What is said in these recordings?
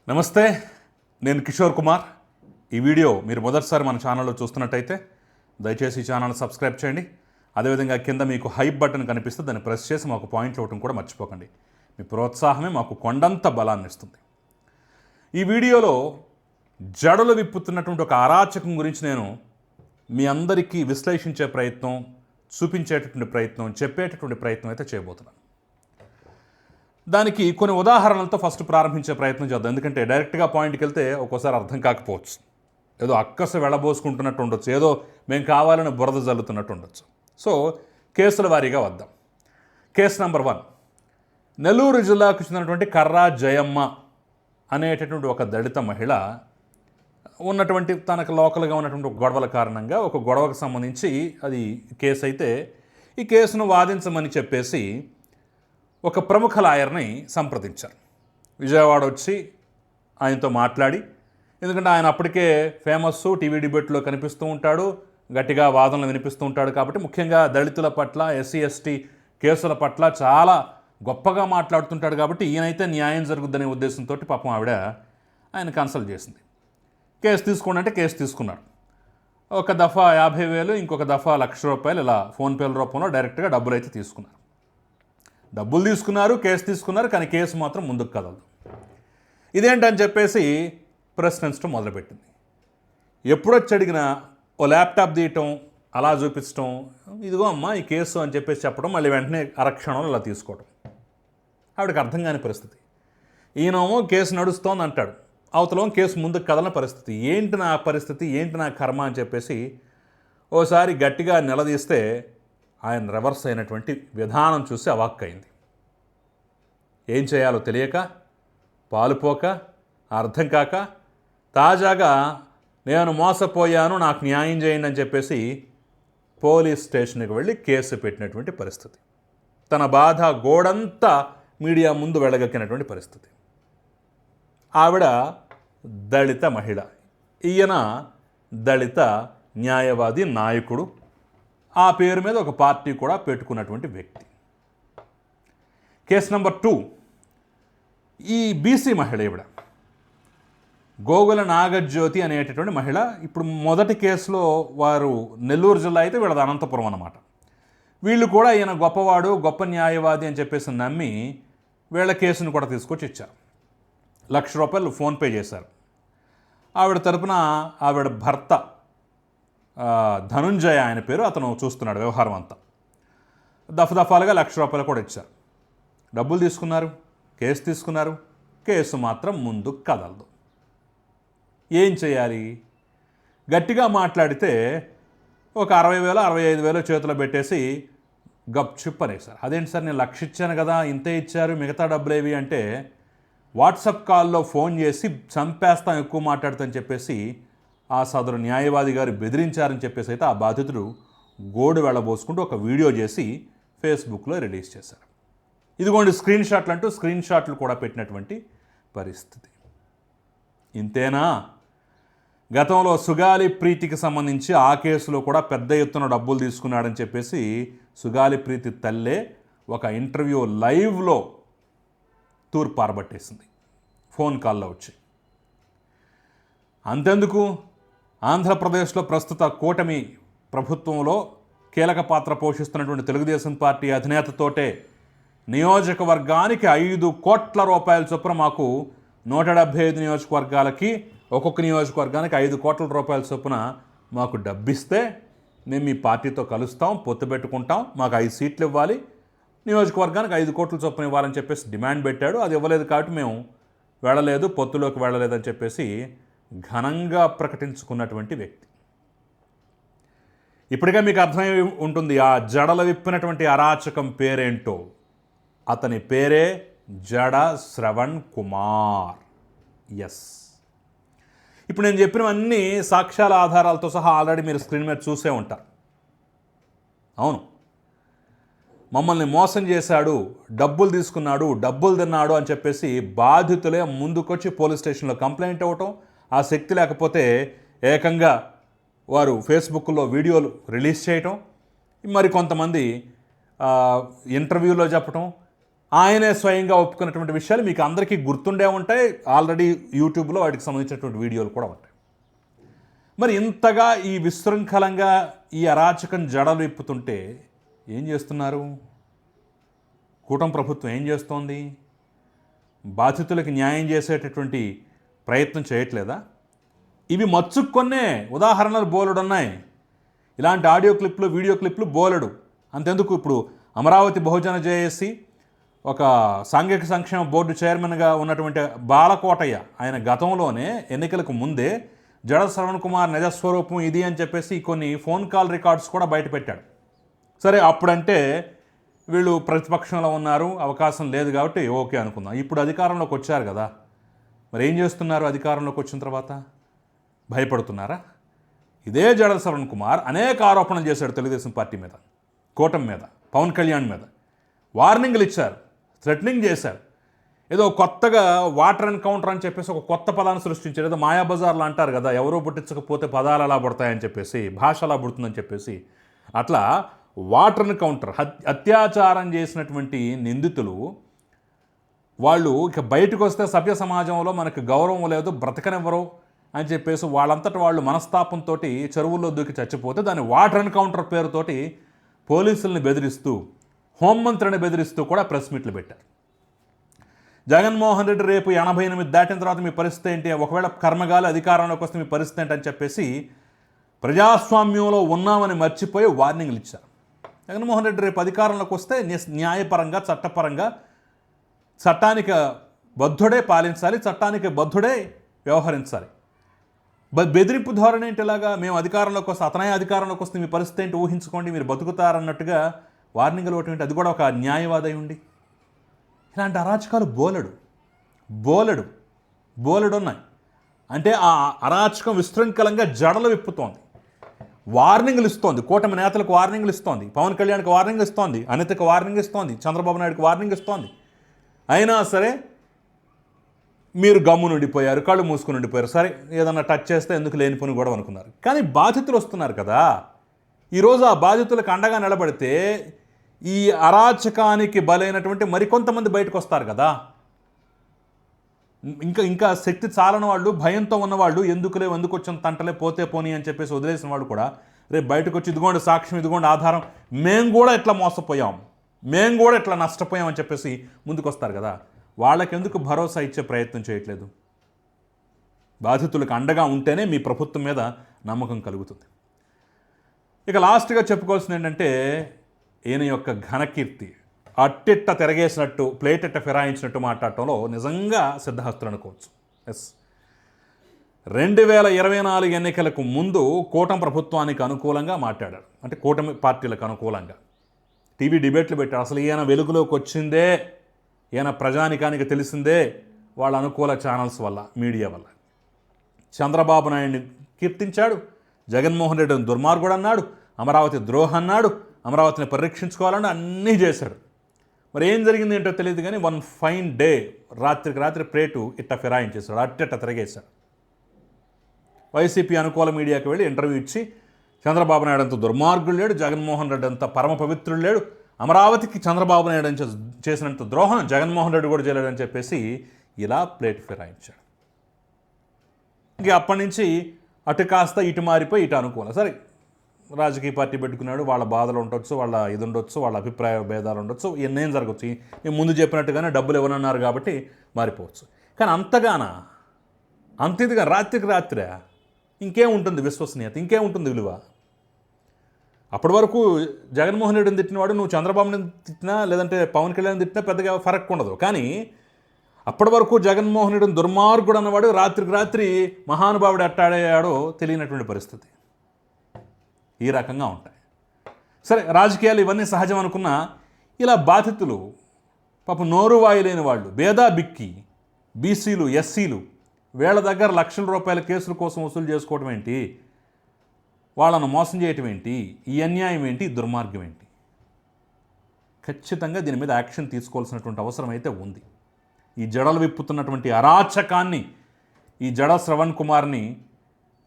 నమస్తే, నేను కిషోర్ కుమార్. ఈ వీడియో మీరు మొదటిసారి మన ఛానల్లో చూస్తున్నట్టయితే దయచేసి ఈ ఛానల్ సబ్స్క్రైబ్ చేయండి. అదేవిధంగా కింద మీకు హైప్ బటన్ కనిపిస్తే దాన్ని ప్రెస్ చేసి మాకు పాయింట్లు ఇవ్వడం కూడా మర్చిపోకండి. మీ ప్రోత్సాహమే మాకు కొండంత బలాన్ని ఇస్తుంది. ఈ వీడియోలో జడలు విప్పుతున్నటువంటి ఒక అరాచకం గురించి నేను మీ అందరికీ విశ్లేషించే ప్రయత్నం, చూపించేటటువంటి ప్రయత్నం, చెప్పేటటువంటి ప్రయత్నం అయితే చేయబోతున్నాను. దానికి కొన్ని ఉదాహరణలతో ఫస్ట్ ప్రారంభించే ప్రయత్నం చేద్దాం. ఎందుకంటే డైరెక్ట్గా పాయింట్కి వెళ్తే ఒక్కోసారి అర్థం కాకపోవచ్చు. ఏదో అక్కస వెళ్ళబోసుకుంటున్నట్టు ఉండొచ్చు, ఏదో మేము కావాలని బురద జల్లుతున్నట్టు ఉండొచ్చు. సో కేసుల వారీగా వద్దాం. కేసు నెంబర్ 1, నెల్లూరు జిల్లాకు చెందినటువంటి కర్రా జయమ్మ అనేటటువంటి ఒక దళిత మహిళ ఉన్నటువంటి తనకు లోకల్గా ఉన్నటువంటి గొడవల కారణంగా ఒక గొడవకు సంబంధించి అది కేసు అయితే, ఈ కేసును వాదించమని చెప్పేసి ఒక ప్రముఖ లాయర్ని సంప్రదించారు. విజయవాడ వచ్చి ఆయనతో మాట్లాడి, ఎందుకంటే ఆయన అప్పటికే ఫేమస్, టీవీ డిబేట్లో కనిపిస్తూ ఉంటాడు, గట్టిగా వాదనలు వినిపిస్తూ ఉంటాడు. కాబట్టి ముఖ్యంగా దళితుల పట్ల, ఎస్సీ ఎస్టీ కేసుల పట్ల చాలా గొప్పగా మాట్లాడుతుంటాడు. కాబట్టి ఈయనైతే న్యాయం జరుగుద్దనే ఉద్దేశంతో పాపం ఆవిడ ఆయన కన్సల్ట్ చేసింది. కేసు తీసుకోండి అంటే కేసు తీసుకున్నాడు. ఒక దఫా 50,000, ఇంకొక దఫా ₹1,00,000 ఇలా ఫోన్పేల రూపంలో డైరెక్ట్గా డబ్బులు అయితే తీసుకున్నారు. డబ్బులు తీసుకున్నారు, కేసు తీసుకున్నారు, కానీ కేసు మాత్రం ముందుకు కదలదు. ఇదేంటని చెప్పేసి ప్రశ్నించడం మొదలుపెట్టింది. ఎప్పుడొచ్చి అడిగినా ఓ ల్యాప్టాప్ తీయటం, అలా చూపించడం, ఇదిగో అమ్మా ఈ కేసు అని చెప్పేసి చెప్పడం, మళ్ళీ వెంటనే అరక్షణంలో ఇలా తీసుకోవడం. ఆవిడకి అర్థం కాని పరిస్థితి. ఈయనేమో కేసు నడుస్తోంది అంటాడు, అవతల కేసు ముందుకు కదలని పరిస్థితి. ఏంటి నా పరిస్థితి, ఏంటి నా కర్మ అని చెప్పేసి ఓసారి గట్టిగా నిలదీస్తే ఆయన రివర్స్ అయినటువంటి విధానం చూసి అవాక్కైంది. ఏం చేయాలో తెలియక, పాలుపోక, అర్థం కాక తాజాగా నేను మోసపోయాను, నాకు న్యాయం చేయండి అని చెప్పేసి పోలీస్ స్టేషన్కి వెళ్ళి కేసు పెట్టినటువంటి పరిస్థితి. తన బాధ గోడంతా మీడియా ముందు వెళ్ళగక్కినటువంటి పరిస్థితి. ఆవిడ దళిత మహిళ, ఈయన దళిత న్యాయవాది, నాయకుడు, ఆ పేరు మీద ఒక పార్టీ కూడా పెట్టుకున్నటువంటి వ్యక్తి. కేసు నెంబర్ 2, ఈ బీసీ మహిళ, ఈవిడ గోగుల నాగజ్యోతి అనేటటువంటి మహిళ. ఇప్పుడు మొదటి కేసులో వారు నెల్లూరు జిల్లా అయితే వీళ్ళది అనంతపురం అన్నమాట. వీళ్ళు కూడా ఈయన గొప్పవాడు, గొప్ప న్యాయవాది అని చెప్పేసి నమ్మి వీళ్ళ కేసును కూడా తీసుకొచ్చి ఇచ్చారు. ₹1,00,000 ఫోన్పే చేశారు. ఆవిడ తరపున ఆవిడ భర్త ధనుంజయ ఆయన పేరు, అతను చూస్తున్నాడు వ్యవహారం అంతా. దఫాలుగా ₹1,00,000 కూడా ఇచ్చారు. డబ్బులు తీసుకున్నారు, కేసు తీసుకున్నారు, కేసు మాత్రం ముందుకు కదలదు. ఏం చేయాలి? గట్టిగా మాట్లాడితే ఒక 60,000, 65,000 చేతిలో పెట్టేసి గప్చుప్ అనేసారు. అదేంటి సార్, నేను 1,00,000 ఇచ్చాను కదా, ఇంతే ఇచ్చారు, మిగతా డబ్బులు ఏవి అంటే, వాట్సాప్ కాల్లో ఫోన్ చేసి చంపేస్తాం ఎక్కువ మాట్లాడుతాని చెప్పేసి ఆ సదరు న్యాయవాది గారు బెదిరించారని చెప్పేసి అయితే ఆ బాధితుడు గోడు వెళ్ళబోసుకుంటూ ఒక వీడియో చేసి ఫేస్బుక్లో రిలీజ్ చేశారు. ఇదిగోండి స్క్రీన్ షాట్లు అంటూ స్క్రీన్ షాట్లు కూడా పెట్టినటువంటి పరిస్థితి. ఇంతేనా? గతంలో సుగాలి ప్రీతికి సంబంధించి ఆ కేసులో కూడా పెద్ద ఎత్తున డబ్బులు తీసుకున్నాడని చెప్పేసి సుగాలి ప్రీతి తల్లే ఒక ఇంటర్వ్యూ లైవ్లో తూర్పు పారబట్టేసింది, ఫోన్ కాల్లో వచ్చి. అంతెందుకు, ఆంధ్రప్రదేశ్లో ప్రస్తుత కూటమి ప్రభుత్వంలో కీలక పాత్ర పోషిస్తున్నటువంటి తెలుగుదేశం పార్టీ అధినేతతోటే నియోజకవర్గానికి ₹5 కోట్ల చొప్పున, మాకు 175 నియోజకవర్గాలకి, ఒక్కొక్క నియోజకవర్గానికి ₹5 కోట్ల చొప్పున మాకు డబ్బిస్తే మేము మీ పార్టీతో కలుస్తాం, పొత్తు పెట్టుకుంటాం, మాకు 5 సీట్లు ఇవ్వాలి, నియోజకవర్గానికి 5 కోట్ల చొప్పున ఇవ్వాలని చెప్పేసి డిమాండ్ పెట్టాడు. అది ఇవ్వలేదు కాబట్టి మేము వెళ్ళలేదు, పొత్తులోకి వెళ్ళలేదని చెప్పేసి ఘనంగా ప్రకటించుకున్నటువంటి వ్యక్తి. ఇప్పటికే మీకు అర్థమై ఉంటుంది ఆ జడల విప్పినటువంటి అరాచకం పేరేంటో. అతని పేరే జడ శ్రవణ్ కుమార్. ఎస్, ఇప్పుడు నేను చెప్పినవన్నీ సాక్ష్యాల ఆధారాలతో సహా ఆల్రెడీ మీరు స్క్రీన్ మీద చూసే ఉంటారు. అవును, మమ్మల్ని మోసం చేశాడు, డబ్బులు తీసుకున్నాడు, డబ్బులు తిన్నాడు అని చెప్పేసి బాధితులే ముందుకొచ్చి పోలీస్ స్టేషన్లో కంప్లైంట్ ఇవ్వటం, ఆ శక్తి లేకపోతే ఏకంగా వారు ఫేస్బుక్లో వీడియోలు రిలీజ్ చేయటం, మరి కొంతమంది ఇంటర్వ్యూలో చెప్పటం, ఆయనే స్వయంగా ఒప్పుకున్నటువంటి విషయాలు మీకు అందరికీ గుర్తుండే ఉంటాయి. ఆల్రెడీ యూట్యూబ్లో వాటికి సంబంధించినటువంటి వీడియోలు కూడా ఉంటాయి. మరి ఇంతగా ఈ విశృంఖలంగా ఈ అరాచకం జడలు విప్పుతుంటే ఏం చేస్తున్నారు? కూటమి ప్రభుత్వం ఏం చేస్తోంది? బాధితులకి న్యాయం చేసేటటువంటి ప్రయత్నం చేయట్లేదా? ఇవి మచ్చుకొన్నే ఉదాహరణలు బోలెడున్నాయి. ఇలాంటి ఆడియో క్లిప్లు, వీడియో క్లిప్లు బోలెడు. అంతెందుకు, ఇప్పుడు అమరావతి బహుజన జేఏసీ ఒక సాంఘిక సంక్షేమ బోర్డు చైర్మన్గా ఉన్నటువంటి బాలకోటయ్య, ఆయన గతంలోనే ఎన్నికలకు ముందే జడ శ్రవణ్ కుమార్ నిజస్వరూపం ఇది అని చెప్పేసి కొన్ని ఫోన్ కాల్ రికార్డ్స్ కూడా బయటపెట్టాడు. సరే, అప్పుడంటే వీళ్ళు ప్రతిపక్షంలో ఉన్నారు, అవకాశం లేదు కాబట్టి ఓకే అనుకుందాం. ఇప్పుడు అధికారంలోకి వచ్చారు కదా, మరి ఏం చేస్తున్నారు? అధికారంలోకి వచ్చిన తర్వాత భయపడుతున్నారా? ఇదే జడ శ్రవణ్ కుమార్ అనేక ఆరోపణలు చేశాడు తెలుగుదేశం పార్టీ మీద, కూటమి మీద, పవన్ కళ్యాణ్ మీద. వార్నింగ్లు ఇచ్చారు, థ్రెటనింగ్ చేశారు. ఏదో కొత్తగా వాటర్ ఎన్కౌంటర్ అని చెప్పేసి ఒక కొత్త పదాన్ని సృష్టించారు. ఏదో మాయాబజార్లు అంటారు కదా, ఎవరో పుట్టించకపోతే పదాలు ఎలా పుడతాయని చెప్పేసి, భాష ఎలా పుడుతుందని చెప్పేసి, అట్లా వాటర్ ఎన్కౌంటర్, అత్యాచారం చేసినటువంటి నిందితులు వాళ్ళు ఇక బయటకు వస్తే సభ్య సమాజంలో మనకు గౌరవం లేదు, బ్రతకనివ్వరు అని చెప్పేసి వాళ్ళంతటి వాళ్ళు మనస్తాపంతో చెరువుల్లో దూకి చచ్చిపోతే దాన్ని వాటర్ ఎన్కౌంటర్ పేరుతోటి పోలీసుల్ని బెదిరిస్తూ, హోంమంత్రిని బెదిరిస్తూ కూడా ప్రెస్ మీట్లు పెట్టారు. జగన్మోహన్ రెడ్డి రేపు 88 దాటిన తర్వాత మీ పరిస్థితి ఏంటి, ఒకవేళ కర్మగాలి అధికారంలోకి వస్తే మీ పరిస్థితి ఏంటి అని చెప్పేసి ప్రజాస్వామ్యంలో ఉన్నామని మర్చిపోయి వార్నింగ్లు ఇచ్చారు. జగన్మోహన్ రెడ్డి రేపు అధికారంలోకి వస్తే న్యాయపరంగా, చట్టపరంగా చట్టానికి బద్ధుడే పాలించాలి, చట్టానికి బద్ధుడే వ్యవహరించాలి. బెదిరింపు ధోరణి ఏంటి? ఇలాగా మేము అధికారంలోకి వస్తే, అతనే అధికారంలోకి వస్తే మీ పరిస్థితి ఏంటి ఊహించుకోండి, మీరు బతుకుతారన్నట్టుగా వార్నింగ్లు ఒకటి ఏంటి? అది కూడా ఒక న్యాయవాది అయి ఉండి. ఇలాంటి అరాచకాలు బోలెడు ఉన్నాయి. అంటే ఆ అరాచకం విశృంఖలంగా జడలు విప్పుతోంది, వార్నింగ్లు ఇస్తోంది, కూటమి నేతలకు వార్నింగ్లు ఇస్తోంది, పవన్ కళ్యాణ్కి వార్నింగ్ ఇస్తోంది, అనితకు వార్నింగ్ ఇస్తోంది, చంద్రబాబు నాయుడుకి వార్నింగ్ ఇస్తోంది. అయినా సరే మీరు గమ్ము నుండిపోయారు, కళ్ళు మూసుకుని ఉండిపోయారు. సరే, ఏదన్నా టచ్ చేస్తే ఎందుకు లేనిపోని గొడవ అనుకున్నారు. కానీ బాధితులు వస్తున్నారు కదా, ఈరోజు ఆ బాధితులకు అండగా నిలబడితే ఈ అరాచకానికి బలైనటువంటి మరికొంతమంది బయటకు వస్తారు కదా. ఇంకా శక్తి చాలని వాళ్ళు, భయంతో ఉన్నవాళ్ళు, ఎందుకు వచ్చిన తంటలే పోతే పోనీ అని చెప్పేసి వదిలేసిన వాళ్ళు కూడా రేపు బయటకు వచ్చి ఇదిగోండి సాక్ష్యం, ఇదిగోండి ఆధారం, మేము కూడా ఇట్లా మోసపోయాం, మేము కూడా ఇట్లా నష్టపోయాం అని చెప్పేసి ముందుకు వస్తారు కదా. వాళ్ళకి ఎందుకు భరోసా ఇచ్చే ప్రయత్నం చేయట్లేదు? బాధితులకు అండగా ఉంటేనే మీ ప్రభుత్వం మీద నమ్మకం కలుగుతుంది. ఇక లాస్ట్గా చెప్పుకోవాల్సింది ఏంటంటే, ఈయన యొక్క ఘనకీర్తి అట్టిట్ట తిరగేసినట్టు, ప్లేట్ ఇట్ట ఫిరాయించినట్టు మాట్లాడటంలో నిజంగా సిద్ధహస్తులు అనుకోవచ్చు. 2024 ఎన్నికలకు ముందు కూటమి ప్రభుత్వానికి అనుకూలంగా మాట్లాడారు, అంటే కూటమి పార్టీలకు అనుకూలంగా టీవీ డిబేట్లు పెట్టారు. అసలు ఈయన వెలుగులోకి వచ్చిందే, ఈయన ప్రజానికానికి తెలిసిందే వాళ్ళ అనుకూల ఛానల్స్ వల్ల, మీడియా వల్ల. చంద్రబాబు నాయుడిని కీర్తించాడు, జగన్మోహన్ రెడ్డిని దుర్మార్గుడు అన్నాడు, అమరావతి ద్రోహం అన్నాడు, అమరావతిని పరిరక్షించుకోవాలని అన్నీ చేశాడు. మరి ఏం జరిగింది ఏంటో తెలియదు కానీ వన్ ఫైన్ డే రాత్రికి రాత్రి ప్లేటు ఇట్ట ఫిరాయించేశాడు, అట్టిట్ట తిరగేశాడు. వైసీపీ అనుకూల మీడియాకి వెళ్ళి ఇంటర్వ్యూ ఇచ్చి చంద్రబాబు నాయుడు అంత దుర్మార్గుడు లేడు, జగన్మోహన్ రెడ్డి అంత పరమ పవిత్రుడు లేడు, అమరావతికి చంద్రబాబు నాయుడు చేసినంత ద్రోహం జగన్మోహన్ రెడ్డి కూడా చేయలేడని చెప్పేసి ఇలా ప్లేట్ ఫిరాయించాడు. ఇంక అప్పటి నుంచి అటు కాస్త ఇటు మారిపోయి ఇటు అనుకూలం. సరే, రాజకీయ పార్టీ పెట్టుకున్నాడు, వాళ్ళ బాధలు ఉండొచ్చు, వాళ్ళ ఇది ఉండొచ్చు, వాళ్ళ అభిప్రాయ భేదాలు ఉండొచ్చు, ఎన్నేం జరగచ్చు. నేను ముందు చెప్పినట్టుగానే డబ్బులు ఇవ్వనన్నారు కాబట్టి మారిపోవచ్చు. కానీ అంత ఇదిగా రాత్రికి రాత్రే ఇంకేముంటుంది విశ్వసనీయత, ఇంకేముంటుంది విలువ? అప్పటి వరకు జగన్మోహన్ రెడ్డిని తిట్టినవాడు నువ్వు చంద్రబాబుని తిట్టినా లేదంటే పవన్ కళ్యాణ్ తిట్టినా పెద్దగా ఫరక్ ఉండదు. కానీ అప్పటి వరకు జగన్మోహన్ రెడ్డిని దుర్మార్గుడు అన్నవాడు రాత్రికి రాత్రి మహానుభావుడు ఎట్టాడాడో తెలియనటువంటి పరిస్థితి. ఈ రకంగా ఉంటాయి. సరే, రాజకీయాలు ఇవన్నీ సహజం అనుకున్నా, ఇలా బాధితులు పాపం నోరు వాయలేని వాళ్ళు, బేదా బిక్కి బీసీలు, ఎస్సీలు వీళ్ళ దగ్గర లక్షల రూపాయల కేసుల కోసం వసూలు చేసుకోవడం ఏంటి, వాళ్ళను మోసం చేయటం ఏంటి, ఈ అన్యాయం ఏంటి, దుర్మార్గం ఏంటి? ఖచ్చితంగా దీని మీద యాక్షన్ తీసుకోవాల్సినటువంటి అవసరం అయితే ఉంది. ఈ జడలు విప్పుతున్నటువంటి అరాచకాన్ని, ఈ జడ శ్రవణ్ కుమార్ని,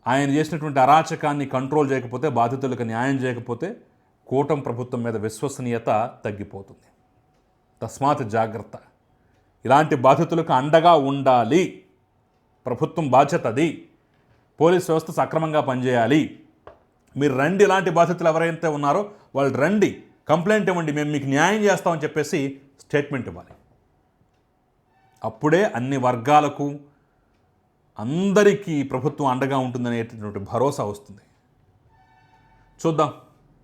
ఆయన చేసినటువంటి అరాచకాన్ని కంట్రోల్ చేయకపోతే, బాధితులకు న్యాయం చేయకపోతే కూటమి ప్రభుత్వం మీద విశ్వసనీయత తగ్గిపోతుంది. తస్మాత్ జాగ్రత్త. ఇలాంటి బాధితులకు అండగా ఉండాలి. ప్రభుత్వం బాధ్యత అది. పోలీస్ వ్యవస్థ సక్రమంగా పనిచేయాలి. మీరు రండి, ఇలాంటి బాధితులు ఎవరైతే ఉన్నారో వాళ్ళు రండి, కంప్లైంట్ ఇవ్వండి, మేము మీకు న్యాయం చేస్తామని చెప్పేసి స్టేట్మెంట్ ఇవ్వాలి. అప్పుడే అన్ని వర్గాలకు అందరికీ ప్రభుత్వం అండగా ఉంటుందనేటటువంటి భరోసా వస్తుంది. చూద్దాం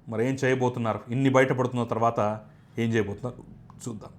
మరి ఏం చేయబోతున్నారు, ఇన్ని బయటపడుతున్న తర్వాత ఏం చేయబోతున్నారు చూద్దాం.